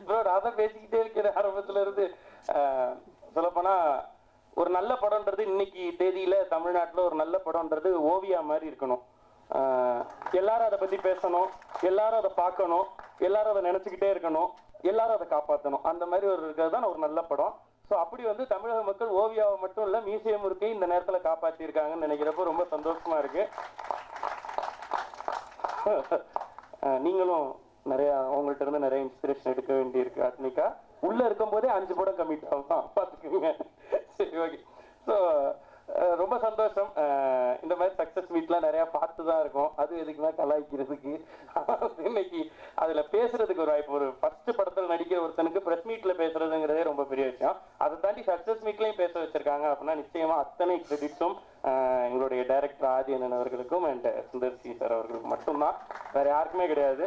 Bro நான் தான் பேசிக்கிட்டே இருக்கிற ஆரம்பத்துல இருந்து. சொல்லப்போனா ஒரு நல்ல படம்ன்றது இன்னைக்கு தேதியில தமிழ்நாட்டில் ஒரு நல்ல படம்ன்றது ஓவியா மாதிரி இருக்கணும். எல்லாரும் அதை பத்தி பேசணும், எல்லாரும் அதை பார்க்கணும், எல்லாரும் அதை நினைச்சுக்கிட்டே இருக்கணும், எல்லாரும் அதை காப்பாற்றணும். அந்த மாதிரி ஒரு இருக்கிறது தான் ஒரு நல்ல படம். ஸோ அப்படி வந்து தமிழக மக்கள் ஓவியாவை மட்டும் இல்லை மியூசியம் இருக்கே இந்த நேரத்தில் காப்பாற்றிருக்காங்கன்னு நினைக்கிறப்போ ரொம்ப சந்தோஷமா இருக்கு. நீங்களும் நிறைய அவங்கள்ட்ட இருந்து நிறைய இன்ஸ்பிரேஷன் எடுக்க வேண்டியிருக்கு. ஆத்மிகா உள்ள இருக்கும் போதே 5 படம் கமிட் ஆகும், பார்த்துக்குங்க. சரி, ஓகே. ஸோ ரொம்ப சந்தோஷம். இந்த மாதிரி சக்சஸ் மீட்லாம் நிறைய பார்த்து தான் இருக்கும். அது எதுக்குன்னா கலாய்க்கிறதுக்கு. இன்னைக்கு அதுல பேசுறதுக்கு ஒரு வாய்ப்பு. ஒரு ஃபர்ஸ்ட் படத்தில் நடிக்கிற ஒருத்தனுக்கு பிரஸ் மீட்ல பேசுறதுங்கிறதே ரொம்ப பெரிய விஷயம். அதை தாண்டி சக்சஸ் மீட்லையும் பேச வச்சிருக்காங்க அப்படின்னா நிச்சயமா அத்தனை கிரெடிட்ஸும் எங்களுடைய டைரக்டர் ஆதியனன் அவர்களுக்கும் அண்ட் சுந்தர் சி சார் அவர்களுக்கு மட்டும்தான், வேற யாருக்குமே கிடையாது.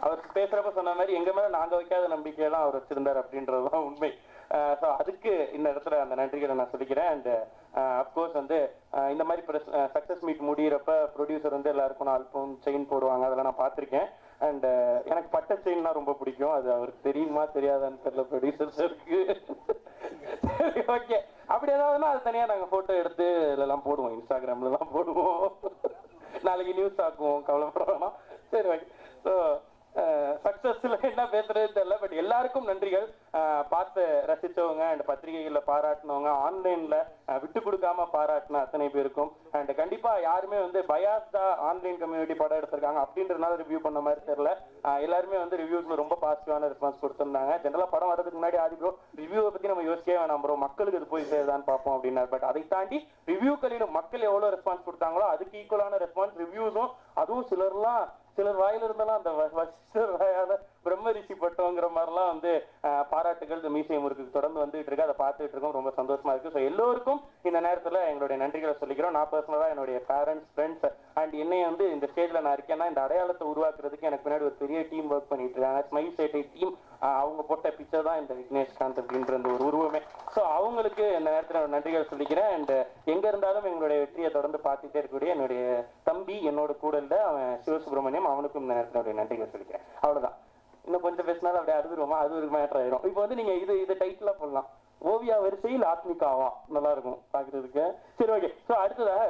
அவர் பேசுறப்ப சொன்ன மாதிரி எங்க மேல நாங்க வைக்காத நம்பிக்கையெல்லாம் அவர் வச்சிருந்தார் அப்படின்றதுதான் உண்மை. ஸோ அதுக்கு இந்த இடத்துல அந்த நன்றிகளை நான் சொல்லிக்கிறேன். அண்ட் அப்கோர்ஸ் வந்து இந்த மாதிரி சக்ஸஸ் மீட் முடிகிறப்ப ப்ரொடியூசர் வந்து எல்லாருக்கும் ஆல்பம் செயின் போடுவாங்க, அதெல்லாம் நான் பார்த்துருக்கேன். அண்ட் எனக்கு பட்ட செயின்னா ரொம்ப பிடிக்கும். அது அவருக்கு தெரியுமா தெரியாதான்னு தெரியல ப்ரொடியூசர்ஸ் இருக்கு. ஓகே, அப்படி ஏதாவதுன்னா அது தனியாக நாங்கள் ஃபோட்டோ எடுத்து இதெல்லாம் போடுவோம், இன்ஸ்டாகிராம்லலாம் போடுவோம். நாளைக்கு நியூஸ் ஆக்குவோம், கவலைப்பட வேணாம். சரி, ஓகே. ஸோ சக்சஸ்ல என்ன பேசுறது தெரியல, பட் எல்லாருக்கும் நன்றிகள். பார்த்து ரசிச்சவங்க அண்ட் பத்திரிகைகளில் பாராட்டினவங்க, ஆன்லைன்ல விட்டு கொடுக்காம பாராட்டின அத்தனை பேருக்கும். அண்ட் கண்டிப்பா யாருமே வந்து பயாஸ்டா ஆன்லைன் கம்யூனிட்டி படம் எடுத்திருக்காங்க அப்படின்றதுனால ரிவ்யூ பண்ண மாதிரி தெரியல. எல்லாருமே வந்து ரிவ்யூஸ்ல ரொம்ப பாசிட்டிவான ரெஸ்பான்ஸ் கொடுத்துருந்தாங்க. ஜெனரலா படம் வரதுக்கு முன்னாடி ஆதி ப்ரோ ரிவ்யூவை பத்தி நம்ம யோசிக்கவே வேணாம் ப்ரோ, மக்களுக்கு இது போய் சேருதான்னு பார்ப்போம் அப்படின்னாரு. பட் அதை தாண்டி ரிவ்யூக்களிலும் மக்கள் எவ்வளவு ரெஸ்பான்ஸ் கொடுத்தாங்களோ அதுக்கு ஈக்குவலான ரெஸ்பான்ஸ் ரிவ்யூஸும், அதுவும் சிலர் வாயில இருந்தாலும் அந்த வசிஷ்டர் வாயால பிரம்ம ரிஷி பட்டோங்கிற மாதிரிலாம் வந்து பாராட்டுகள் மியூசியம் இருக்கு தொடர்ந்து வந்துட்டு இருக்கு. அதை பார்த்துட்டு இருக்கோம், ரொம்ப சந்தோஷமா இருக்கு. ஸோ எல்லோருக்கும் இந்த நேரத்தில் எங்களுடைய நன்றிகளை சொல்லிக்கிறோம். நான் பர்சனலாக என்னுடைய பேரண்ட்ஸ், ஃப்ரெண்ட்ஸ் அண்ட் என்னை வந்து இந்த ஸ்டேஜில் நான் இருக்கேன்னா இந்த அடையாளத்தை உருவாக்குறதுக்கு எனக்கு பின்னாடி ஒரு பெரிய டீம் ஒர்க் பண்ணிட்டு இருக்காங்க. ஸ்மைல் சேட்டை டீம், அவங்க போட்ட பிக்சர் தான் இந்த விக்னேஷ்காந்த் அப்படின்ற அந்த ஒரு உருவமே. ஸோ அவங்களுக்கு இந்த நேரத்தில் நன்றிகள் சொல்லிக்கிறேன். அண்ட் எங்க இருந்தாலும் எங்களுடைய வெற்றியை தொடர்ந்து பார்த்துட்டே இருக்கக்கூடிய என்னுடைய தம்பி என்னோட கூட இல்ல அவன் சிவசுப்ரமணியம், அவனுக்கும் இந்த நேரத்தில் நன்றிகள் சொல்லிக்கிறேன். அவ்வளவுதான். இன்னும் கொஞ்சம் பேசினாலும் அப்படியே அழுதுருவோமா, அது ஒரு மேட்டர் ஆயிரும். இப்போ வந்து நீங்க இது டைட்டிலா போடலாம், ஓவியா வரிசையில் ஆத்மிகாவா, நல்லா இருக்கும் பாக்குறதுக்கு. சரி, ஓகே. ஸோ அடுத்ததாக